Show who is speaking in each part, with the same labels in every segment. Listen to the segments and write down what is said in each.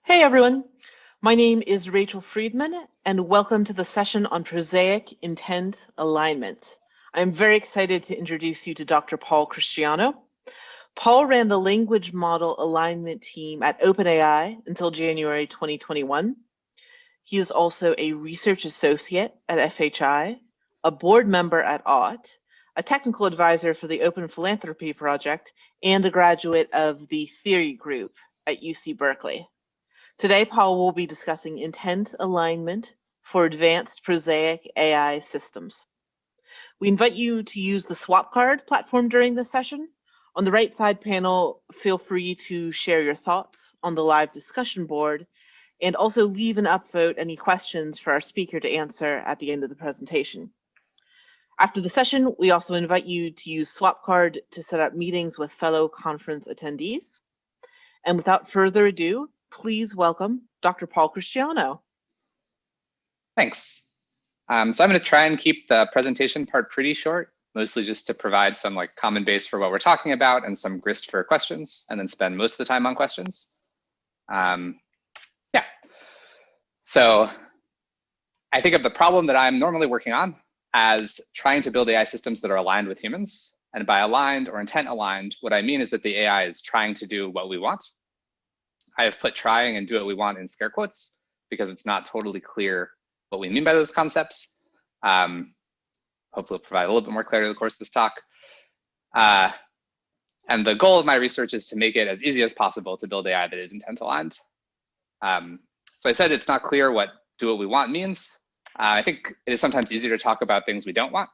Speaker 1: Hey everyone, my name is Rachel Friedman and welcome to the session on Prosaic Intent Alignment. I'm very excited to introduce you to Dr. Paul Christiano. Paul ran the language model alignment team at OpenAI until January 2021. He is also a research associate at FHI, a board member at OTT, a technical advisor for the Open Philanthropy Project, and a graduate of the Theory Group at UC Berkeley. Today, Paul will be discussing intent alignment for advanced prosaic AI systems. We invite you to use the swap card platform during this session. On the right side panel, feel free to share your thoughts on the live discussion board and also leave an upvote any questions for our speaker to answer at the end of the presentation. After the session, we also invite you to use swap card to set up meetings with fellow conference attendees. And without further ado, please welcome Dr. Paul Christiano.
Speaker 2: Thanks. So I'm going to try and keep the presentation part pretty short, mostly just to provide some common base for what we're talking about and some grist for questions, and then spend most of the time on questions. Yeah. So I think of the problem that I'm normally working on as trying to build AI systems that are aligned with humans. And by aligned or intent aligned, what I mean is that the AI is trying to do what we want. I have put trying and do what we want in scare quotes because it's not totally clear what we mean by those concepts. Hopefully it'll provide a little bit more clarity over the course of this talk. And the goal of my research is to make it as easy as possible to build AI that is intent aligned. So I said it's not clear what do what we want means. I think it is sometimes easier to talk about things we don't want.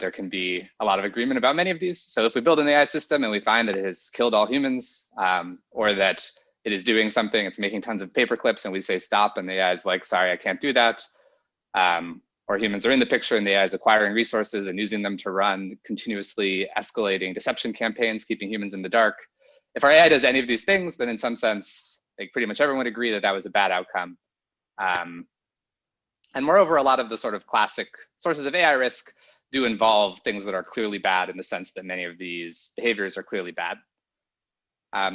Speaker 2: There can be a lot of agreement about many of these. So if we build an AI system and we find that it has killed all humans, or that it is doing something, it's making tons of paper clips, and we say stop, and the AI is like, sorry, I can't do that. Or humans are in the picture and the AI is acquiring resources and using them to run continuously escalating deception campaigns, keeping humans in the dark. If our AI does any of these things, then in some sense, pretty much everyone would agree that that was a bad outcome. And moreover, a lot of the sort of classic sources of AI risk do involve things that are clearly bad in the sense that many of these behaviors are clearly bad.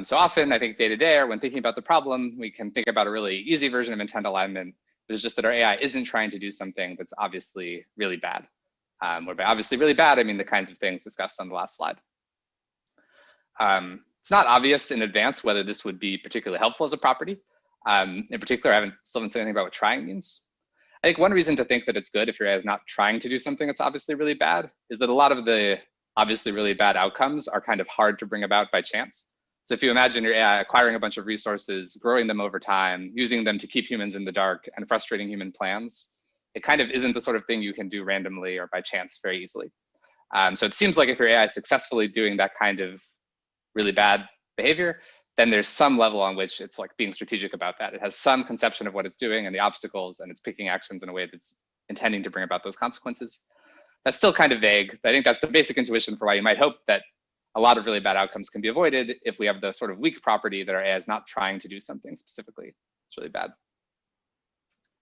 Speaker 2: So often, I think day to day, or when thinking about the problem, we can think about a really easy version of intent alignment, which is just that our AI isn't trying to do something that's obviously really bad. Or by obviously really bad, I mean the kinds of things discussed on the last slide. It's not obvious in advance whether this would be particularly helpful as a property. In particular, I still haven't said anything about what trying means. I think one reason to think that it's good if your AI is not trying to do something that's obviously really bad is that a lot of the obviously really bad outcomes are kind of hard to bring about by chance. So if you imagine your AI acquiring a bunch of resources, growing them over time, using them to keep humans in the dark and frustrating human plans, it kind of isn't the sort of thing you can do randomly or by chance very easily. So it seems like if your AI is successfully doing that kind of really bad behavior, then there's some level on which it's being strategic about that. It has some conception of what it's doing and the obstacles, and it's picking actions in a way that's intending to bring about those consequences. That's still kind of vague, but I think that's the basic intuition for why you might hope that a lot of really bad outcomes can be avoided if we have the sort of weak property that our AI is not trying to do something specifically. It's really bad.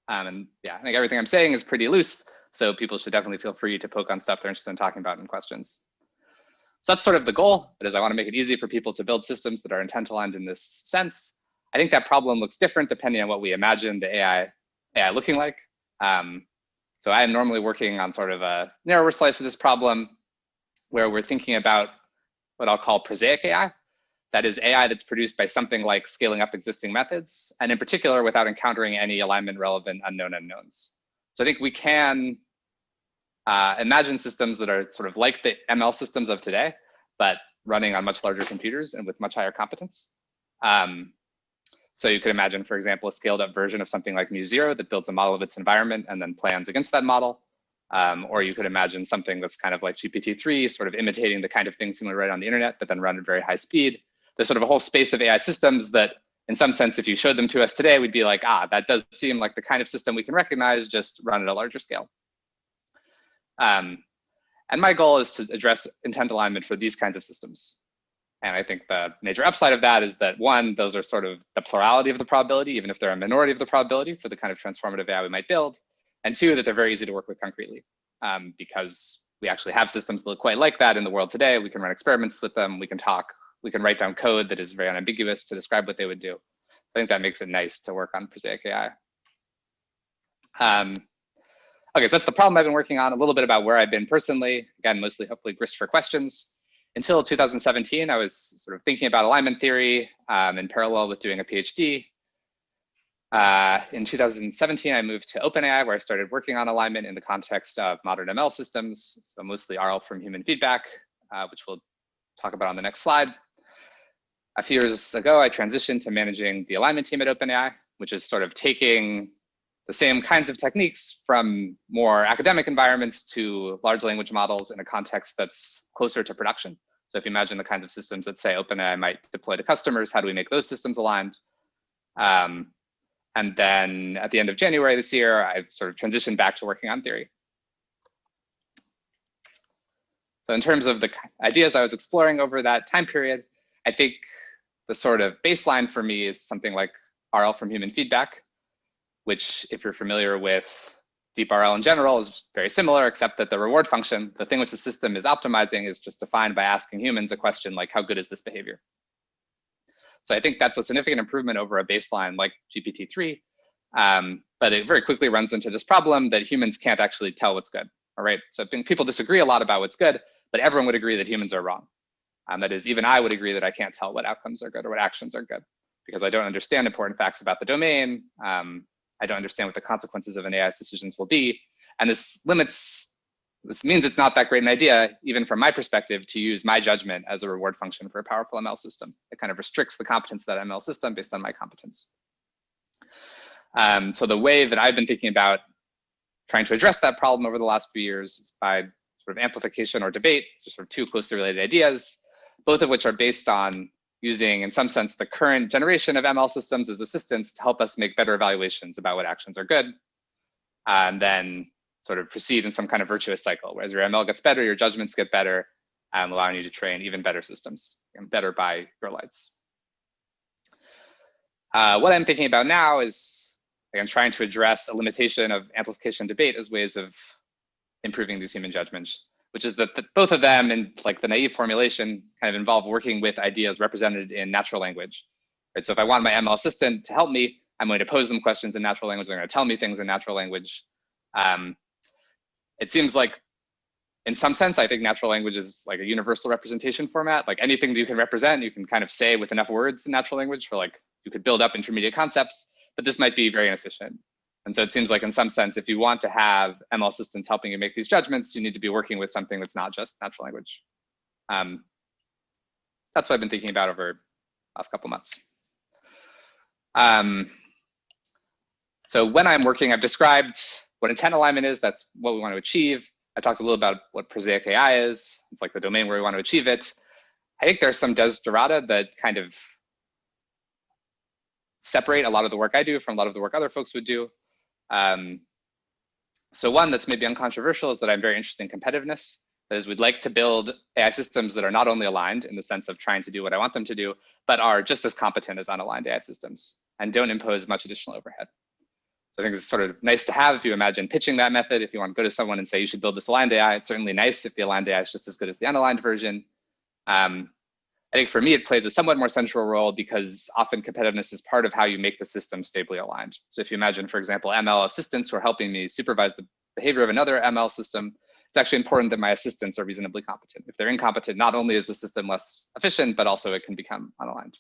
Speaker 2: And yeah, I think everything I'm saying is pretty loose, so people should definitely feel free to poke on stuff they're interested in talking about in questions. So that's sort of the goal. That is, I want to make it easy for people to build systems that are intent aligned in this sense. I think that problem looks different depending on what we imagine the AI looking like. So I am normally working on sort of a narrower slice of this problem where we're thinking about what I'll call prosaic AI. That is AI that's produced by something like scaling up existing methods, and in particular, without encountering any alignment relevant unknown unknowns. So I think we can imagine systems that are sort of like the ML systems of today, but running on much larger computers and with much higher competence. So you could imagine, for example, a scaled up version of something like mu0 that builds a model of its environment and then plans against that model. Or you could imagine something that's kind of like GPT-3, sort of imitating the kind of things you write on the internet, but then run at very high speed. There's sort of a whole space of AI systems that, in some sense, if you showed them to us today, we'd be like, that does seem like the kind of system we can recognize, just run at a larger scale. And my goal is to address intent alignment for these kinds of systems. And I think the major upside of that is that, one, those are sort of the plurality of the probability, even if they're a minority of the probability for the kind of transformative AI we might build. And two, that they're very easy to work with concretely because we actually have systems that look quite like that in the world today. We can run experiments with them. We can talk. We can write down code that is very unambiguous to describe what they would do. I think that makes it nice to work on Prosaic AI. Okay, so that's the problem I've been working on, a little bit about where I've been personally. Again, mostly hopefully grist for questions. Until 2017, I was sort of thinking about alignment theory in parallel with doing a PhD. In 2017, I moved to OpenAI, where I started working on alignment in the context of modern ML systems, so mostly RL from human feedback, which we'll talk about on the next slide. A few years ago, I transitioned to managing the alignment team at OpenAI, which is sort of taking the same kinds of techniques from more academic environments to large language models in a context that's closer to production. So if you imagine the kinds of systems that say OpenAI might deploy to customers, how do we make those systems aligned? And then at the end of January this year, I've sort of transitioned back to working on theory. So in terms of the ideas I was exploring over that time period, I think the sort of baseline for me is something like RL from human feedback, which, if you're familiar with deep RL in general, is very similar, except that the reward function, the thing which the system is optimizing, is just defined by asking humans a question like, how good is this behavior? So I think that's a significant improvement over a baseline like GPT-3, but it very quickly runs into this problem that humans can't actually tell what's good, all right? So I think people disagree a lot about what's good, but everyone would agree that humans are wrong. That is, even I would agree that I can't tell what outcomes are good or what actions are good, because I don't understand important facts about the domain. I don't understand what the consequences of an AI's decisions will be. And this means it's not that great an idea, even from my perspective, to use my judgment as a reward function for a powerful ML system. It kind of restricts the competence of that ML system based on my competence. So the way that I've been thinking about trying to address that problem over the last few years is by sort of amplification or debate, so sort of two closely related ideas, both of which are based on using, in some sense, the current generation of ML systems as assistants to help us make better evaluations about what actions are good, and then sort of proceed in some kind of virtuous cycle, where as your ML gets better, your judgments get better, allowing you to train even better systems, and better by your lights. What I'm thinking about now is, again, trying to address a limitation of amplification debate as ways of improving these human judgments, which is that both of them, in like the naive formulation, kind of involve working with ideas represented in natural language. Right? So if I want my ML assistant to help me, I'm going to pose them questions in natural language. They're going to tell me things in natural language. It seems like, in some sense, I think natural language is like a universal representation format. Like anything that you can represent, you can kind of say with enough words in natural language for like, you could build up intermediate concepts, but this might be very inefficient. And so it seems like, in some sense, if you want to have ML assistants helping you make these judgments, you need to be working with something that's not just natural language. That's what I've been thinking about over the last couple months. So when I'm working, I've described what intent alignment is. That's what we want to achieve. I talked a little about what Prosaic AI is. It's like the domain where we want to achieve it. I think there's some desiderata that kind of separate a lot of the work I do from a lot of the work other folks would do. So one that's maybe uncontroversial is that I'm very interested in competitiveness. That is, we'd like to build AI systems that are not only aligned in the sense of trying to do what I want them to do, but are just as competent as unaligned AI systems and don't impose much additional overhead. So I think it's sort of nice to have if you imagine pitching that method. If you want to go to someone and say you should build this aligned AI, it's certainly nice if the aligned AI is just as good as the unaligned version. I think for me, it plays a somewhat more central role because often competitiveness is part of how you make the system stably aligned. So if you imagine, for example, ML assistants who are helping me supervise the behavior of another ML system, it's actually important that my assistants are reasonably competent. If they're incompetent, not only is the system less efficient, but also it can become unaligned.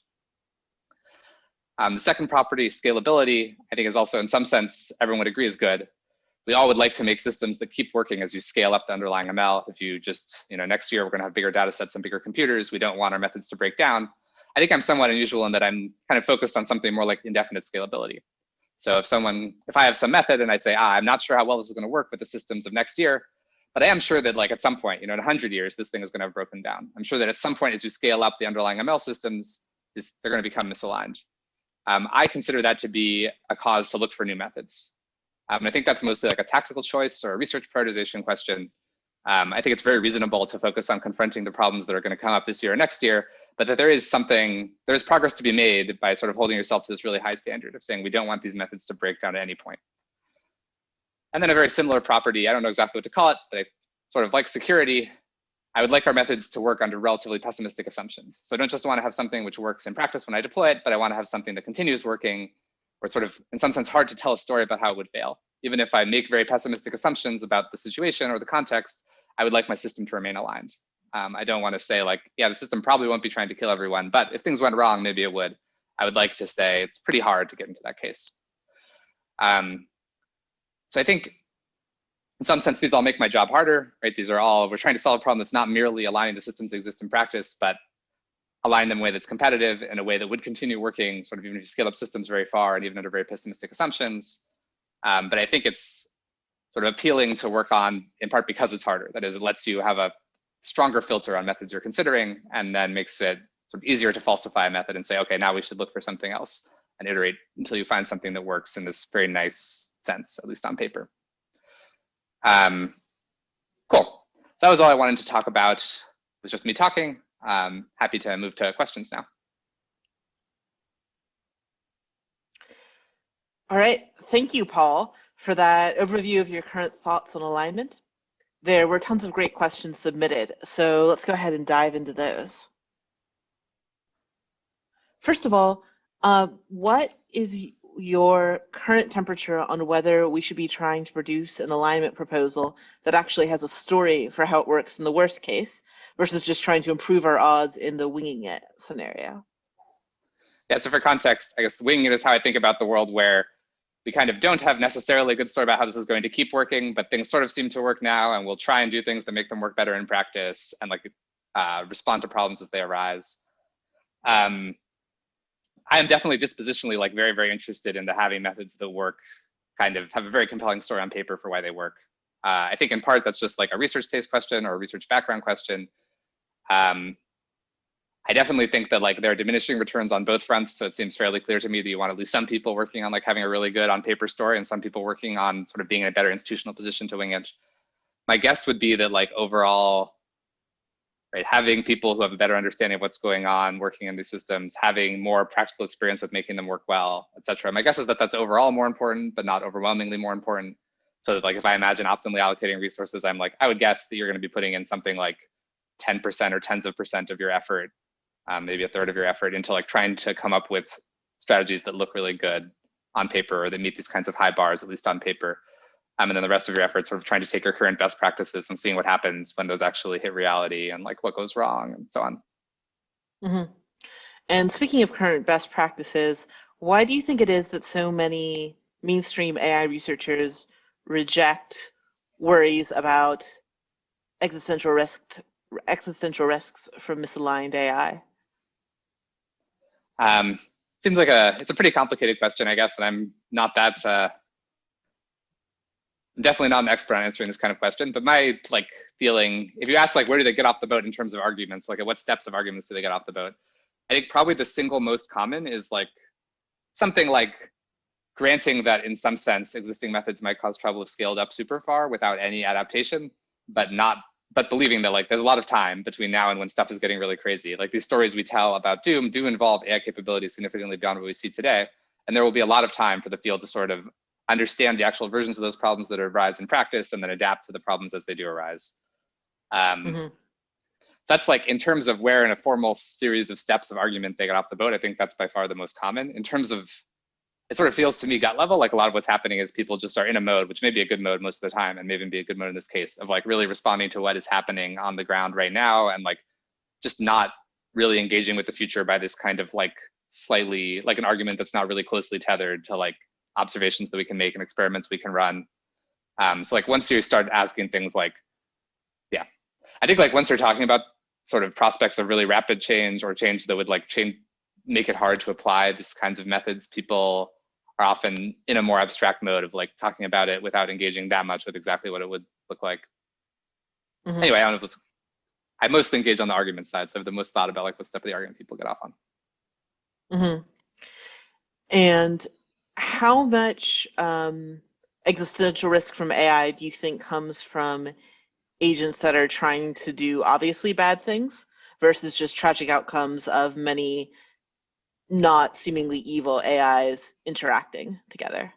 Speaker 2: The second property, scalability, I think is also in some sense, everyone would agree is good. We all would like to make systems that keep working as you scale up the underlying ML. If you just, next year we're going to have bigger data sets and bigger computers, we don't want our methods to break down. I think I'm somewhat unusual in that I'm kind of focused on something more like indefinite scalability. So if I have some method and I say, I'm not sure how well this is going to work with the systems of next year, but I am sure that like at some point, in 100 years, this thing is going to have broken down. I'm sure that at some point as you scale up the underlying ML systems, they're going to become misaligned. I consider that to be a cause to look for new methods. I think that's mostly like a tactical choice or a research prioritization question. I think it's very reasonable to focus on confronting the problems that are going to come up this year or next year, but that there is progress to be made by sort of holding yourself to this really high standard of saying we don't want these methods to break down at any point. And then a very similar property, I don't know exactly what to call it, but I sort of like security. I would like our methods to work under relatively pessimistic assumptions. So I don't just want to have something which works in practice when I deploy it, but I want to have something that continues working, where it's sort of, in some sense, hard to tell a story about how it would fail. Even if I make very pessimistic assumptions about the situation or the context, I would like my system to remain aligned. I don't want to say like, yeah, the system probably won't be trying to kill everyone, but if things went wrong, maybe it would. I would like to say it's pretty hard to get into that case. So I think in some sense, these all make my job harder, right? These are all, we're trying to solve a problem that's not merely aligning the systems that exist in practice, but align them in a way that's competitive, in a way that would continue working, sort of even if you scale up systems very far and even under very pessimistic assumptions. But I think it's sort of appealing to work on in part because it's harder. That is, it lets you have a stronger filter on methods you're considering and then makes it sort of easier to falsify a method and say, okay, now we should look for something else and iterate until you find something that works in this very nice sense, at least on paper. Cool. So that was all I wanted to talk about. It was just me talking. Happy to move to questions now.
Speaker 1: All right. Thank you, Paul, for that overview of your current thoughts on alignment. There were tons of great questions submitted, so let's go ahead and dive into those. First of all, what is your current temperature on whether we should be trying to produce an alignment proposal that actually has a story for how it works in the worst case versus just trying to improve our odds in the winging it scenario?
Speaker 2: Yeah, so for context, I guess winging it is how I think about the world where we kind of don't have necessarily a good story about how this is going to keep working, but things sort of seem to work now, and we'll try and do things that make them work better in practice and like respond to problems as they arise. I am definitely dispositionally like very, very interested in the having methods that work, kind of have a very compelling story on paper for why they work. I think in part that's just like a research taste question or a research background question. I definitely think that like there are diminishing returns on both fronts. So it seems fairly clear to me that you want at least some people working on like having a really good on paper story and some people working on sort of being in a better institutional position to wing it. My guess would be that like overall, right, having people who have a better understanding of what's going on, working in these systems, having more practical experience with making them work well, et cetera. My guess is that that's overall more important, but not overwhelmingly more important. So that like if I imagine optimally allocating resources, I'm like, I would guess that you're going to be putting in something like 10% or tens of percent of your effort, maybe a third of your effort into like trying to come up with strategies that look really good on paper or that meet these kinds of high bars, at least on paper. And then the rest of your effort sort of trying to take your current best practices and seeing what happens when those actually hit reality and like what goes wrong and so on.
Speaker 1: Mm-hmm. And speaking of current best practices, why do you think it is that so many mainstream AI researchers reject worries about existential risks from misaligned AI?
Speaker 2: Seems like it's a pretty complicated question, I guess, and I'm not that. I'm definitely not an expert on answering this kind of question, but my like feeling, if you ask like where do they get off the boat in terms of arguments, like at what steps of arguments do they get off the boat? I think probably the single most common is like something like granting that in some sense existing methods might cause trouble if scaled up super far without any adaptation, but believing that like there's a lot of time between now and when stuff is getting really crazy. Like these stories we tell about doom do involve AI capabilities significantly beyond what we see today, and there will be a lot of time for the field to sort of understand the actual versions of those problems that arise in practice and then adapt to the problems as they do arise. That's like in terms of where in a formal series of steps of argument they got off the boat, I think that's by far the most common. In terms of, it sort of feels to me gut level, like a lot of what's happening is people just are in a mode, which may be a good mode most of the time and may even be a good mode in this case, of like really responding to what is happening on the ground right now and like just not really engaging with the future by this kind of like slightly like an argument that's not really closely tethered to like observations that we can make and experiments we can run. So like once you start asking things like, yeah, I think like once you're talking about sort of prospects of really rapid change or change that would like make it hard to apply these kinds of methods, people are often in a more abstract mode of like talking about it without engaging that much with exactly what it would look like. Anyway, I don't know if I mostly engage on the argument side, so I have the most thought about like what step of the argument people get off on.
Speaker 1: And how much existential risk from AI do you think comes from agents that are trying to do obviously bad things versus just tragic outcomes of many not seemingly evil AIs interacting together?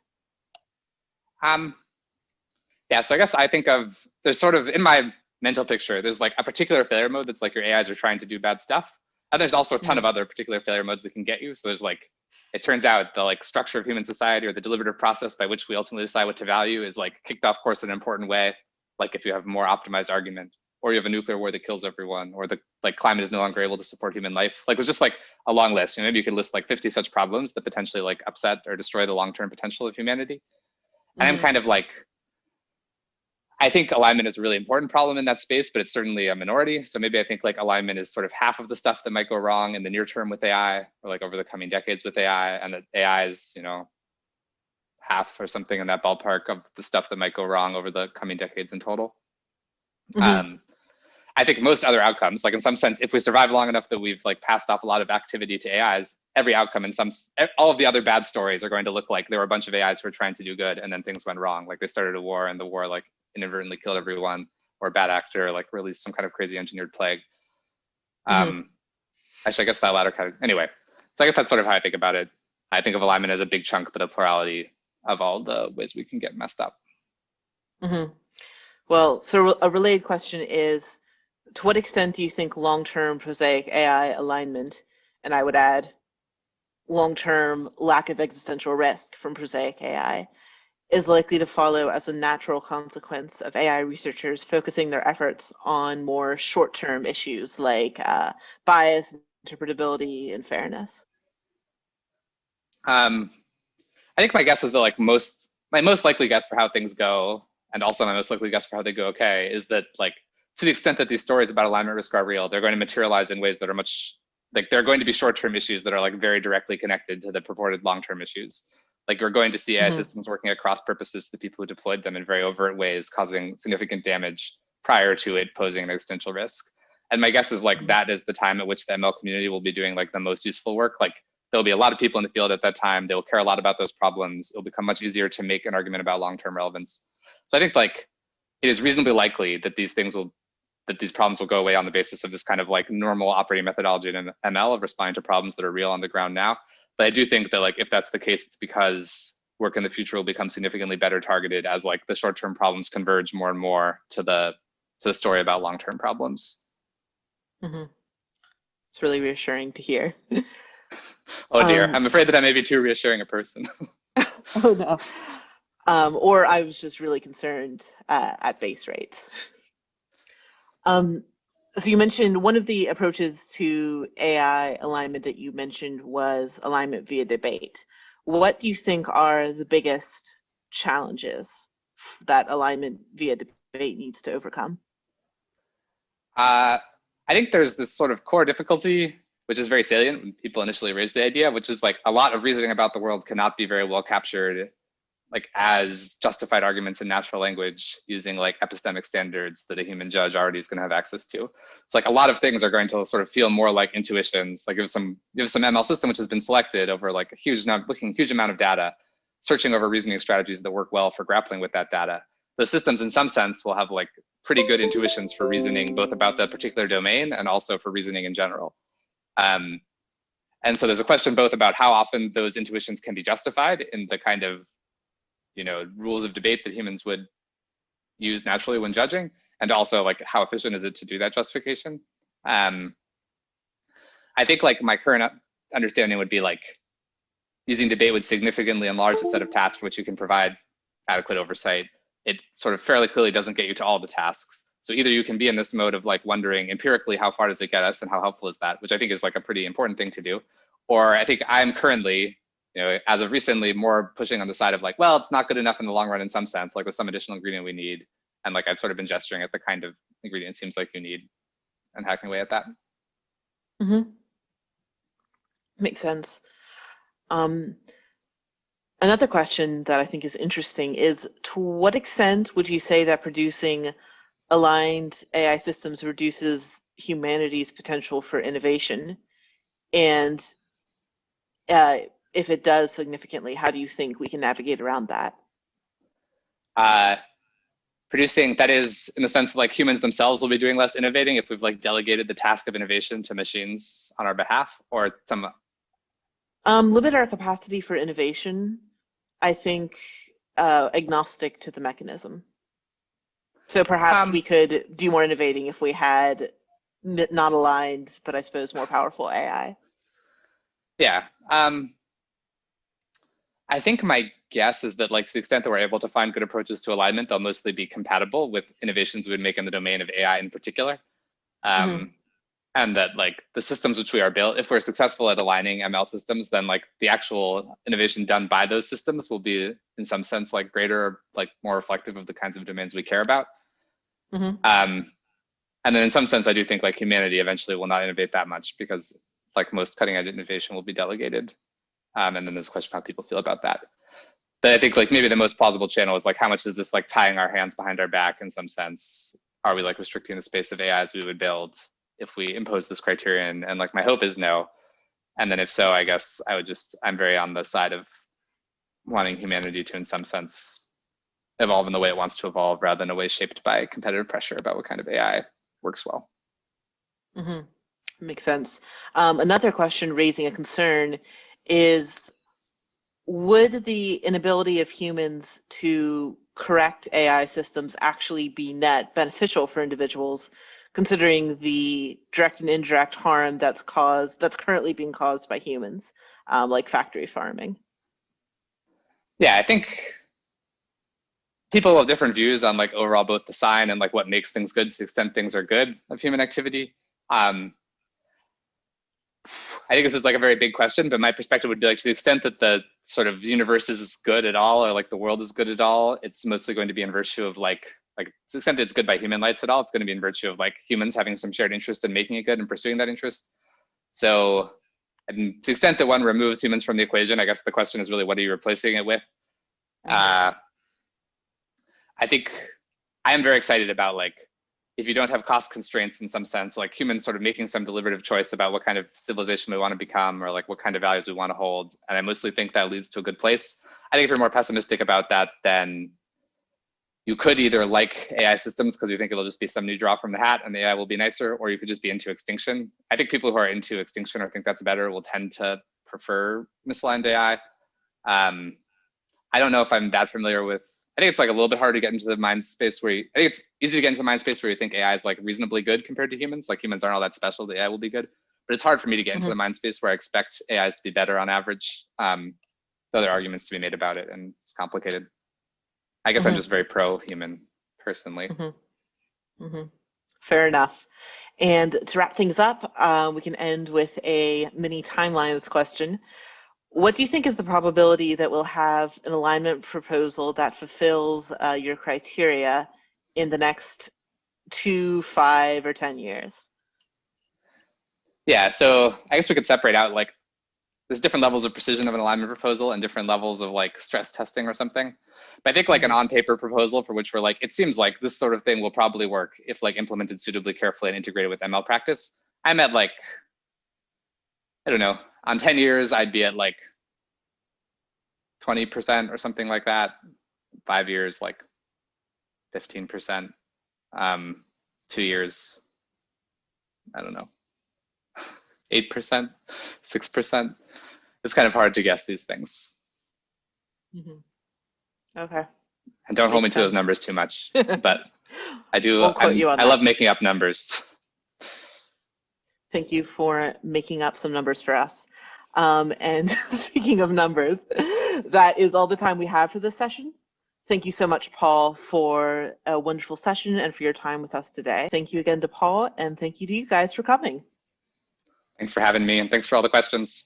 Speaker 2: Yeah, so I guess I think of, there's sort of in my mental picture, there's like a particular failure mode that's like your AIs are trying to do bad stuff. And there's also a ton of other particular failure modes that can get you. So there's like, it turns out the like structure of human society or the deliberative process by which we ultimately decide what to value is like kicked off course in an important way. Like if you have a more optimized argument, or you have a nuclear war that kills everyone, or the like climate is no longer able to support human life. Like there's just like a long list. Maybe you could list like 50 such problems that potentially like upset or destroy the long-term potential of humanity. And I'm kind of like, I think alignment is a really important problem in that space, but it's certainly a minority. So maybe I think like alignment is sort of half of the stuff that might go wrong in the near term with AI, or like over the coming decades with AI, and that AI is, half or something in that ballpark of the stuff that might go wrong over the coming decades in total. I think most other outcomes, like in some sense, if we survive long enough that we've like passed off a lot of activity to AIs, every outcome all of the other bad stories are going to look like there were a bunch of AIs who were trying to do good and then things went wrong. Like they started a war and the war like inadvertently killed everyone, or a bad actor like released some kind of crazy engineered plague. Actually, I guess that latter kind of, anyway. So I guess that's sort of how I think about it. I think of alignment as a big chunk, but a plurality of all the ways we can get messed up.
Speaker 1: Well, so a related question is, to what extent do you think long-term prosaic AI alignment, and I would add long-term lack of existential risk from prosaic AI, is likely to follow as a natural consequence of AI researchers focusing their efforts on more short-term issues like bias, interpretability, and fairness?
Speaker 2: I think my guess is that my most likely guess for how things go, and also my most likely guess for how they go okay, is that like to the extent that these stories about alignment risk are real, they're going to materialize in ways that are much like they're going to be short-term issues that are like very directly connected to the purported long-term issues. Like you're going to see AI systems working at cross purposes to the people who deployed them in very overt ways, causing significant damage prior to it posing an existential risk. And my guess is like that is the time at which the ML community will be doing like the most useful work. Like there'll be a lot of people in the field at that time. They will care a lot about those problems. It'll become much easier to make an argument about long-term relevance. So I think like it is reasonably likely that these problems will go away on the basis of this kind of like normal operating methodology in ML of responding to problems that are real on the ground now. But I do think that like if that's the case, it's because work in the future will become significantly better targeted as like the short-term problems converge more and more to the story about long-term problems.
Speaker 1: It's really reassuring to hear.
Speaker 2: Oh dear, I'm afraid that I may be too reassuring a person.
Speaker 1: Oh no. Or I was just really concerned at base rates. So you mentioned one of the approaches to AI alignment that you mentioned was alignment via debate. What do you think are the biggest challenges that alignment via debate needs to overcome?
Speaker 2: I think there's this sort of core difficulty, which is very salient when people initially raise the idea, which is like a lot of reasoning about the world cannot be very well captured like as justified arguments in natural language using like epistemic standards that a human judge already is going to have access to. It's like a lot of things are going to sort of feel more like intuitions. Like you have some ML system which has been selected over like a huge amount of data, searching over reasoning strategies that work well for grappling with that data. Those systems in some sense will have like pretty good intuitions for reasoning, both about the particular domain and also for reasoning in general. And so there's a question both about how often those intuitions can be justified in the kind of rules of debate that humans would use naturally when judging, and also like how efficient is it to do that justification. I think like my current understanding would be like using debate would significantly enlarge the set of tasks for which you can provide adequate oversight. It sort of fairly clearly doesn't get you to all the tasks. So either you can be in this mode of like wondering empirically how far does it get us and how helpful is that, which I think is like a pretty important thing to do. Or I think I'm currently, as of recently, more pushing on the side of like, well, it's not good enough in the long run in some sense, like with some additional ingredient we need. And like I've sort of been gesturing at the kind of ingredient seems like you need and hacking away at that.
Speaker 1: Makes sense. Another question that I think is interesting is, to what extent would you say that producing aligned AI systems reduces humanity's potential for innovation? And if it does significantly, how do you think we can navigate around that?
Speaker 2: Producing, that is in the sense of like humans themselves will be doing less innovating if we've like delegated the task of innovation to machines on our behalf, or some
Speaker 1: limit our capacity for innovation, I think, agnostic to the mechanism. So perhaps we could do more innovating if we had not aligned, but I suppose more powerful AI.
Speaker 2: Yeah. I think my guess is that, like, to the extent that we're able to find good approaches to alignment, they'll mostly be compatible with innovations we would make in the domain of AI in particular. And that, like, the systems which we are built, if we're successful at aligning ML systems, then like the actual innovation done by those systems will be in some sense like greater, like more reflective of the kinds of domains we care about. And then in some sense, I do think like humanity eventually will not innovate that much because like most cutting edge innovation will be delegated. And then there's a question of how people feel about that. But I think like maybe the most plausible channel is like, how much is this like tying our hands behind our back in some sense? Are we like restricting the space of AIs we would build if we impose this criterion? And like my hope is no. And then if so, I guess I'm very on the side of wanting humanity to in some sense evolve in the way it wants to evolve rather than a way shaped by competitive pressure about what kind of AI works well.
Speaker 1: Makes sense. Another question raising a concern is, would the inability of humans to correct AI systems actually be net beneficial for individuals, considering the direct and indirect harm that's currently being caused by humans, like factory farming?
Speaker 2: Yeah, I think people have different views on like overall both the sign and like what makes things good to the extent things are good of human activity. I think this is like a very big question, but my perspective would be like, to the extent that the sort of universe is good at all, or like the world is good at all, it's mostly going to be in virtue of like to the extent that it's good by human lights at all, it's going to be in virtue of like humans having some shared interest in making it good and pursuing that interest. So and to the extent that one removes humans from the equation, I guess the question is really, what are you replacing it with? I think I am very excited about like, if you don't have cost constraints in some sense, like humans sort of making some deliberative choice about what kind of civilization we want to become or like what kind of values we want to hold. And I mostly think that leads to a good place. I think if you're more pessimistic about that, then you could either like AI systems because you think it'll just be some new draw from the hat and the AI will be nicer, or you could just be into extinction. I think people who are into extinction or think that's better will tend to prefer misaligned AI. I don't know if I'm that familiar with, I think it's like a little bit hard to get into the mind space where I think it's easy to get into the mind space where you think AI is like reasonably good compared to humans. Like humans aren't all that special, the AI will be good. But it's hard for me to get into the mind space where I expect AIs to be better on average. Though there are arguments to be made about it and it's complicated. I guess I'm just very pro-human personally.
Speaker 1: Fair enough. And to wrap things up, we can end with a mini timelines question. What do you think is the probability that we'll have an alignment proposal that fulfills your criteria in the next 2, 5, or 10 years?
Speaker 2: Yeah, so I guess we could separate out like there's different levels of precision of an alignment proposal and different levels of like stress testing or something. But I think like an on-paper proposal for which we're like, it seems like this sort of thing will probably work if like implemented suitably, carefully, and integrated with ML practice. I'm at like, I don't know, on 10 years, I'd be at like 20% or something like that. 5 years, like 15%. 2 years, I don't know, 8%, 6%. It's kind of hard to guess these things.
Speaker 1: Okay.
Speaker 2: And don't hold me to those numbers too much, but I do. I love making up numbers.
Speaker 1: Thank you for making up some numbers for us. And speaking of numbers, that is all the time we have for this session. Thank you so much, Paul, for a wonderful session and for your time with us today. Thank you again to Paul, and thank you to you guys for coming.
Speaker 2: Thanks for having me, and thanks for all the questions.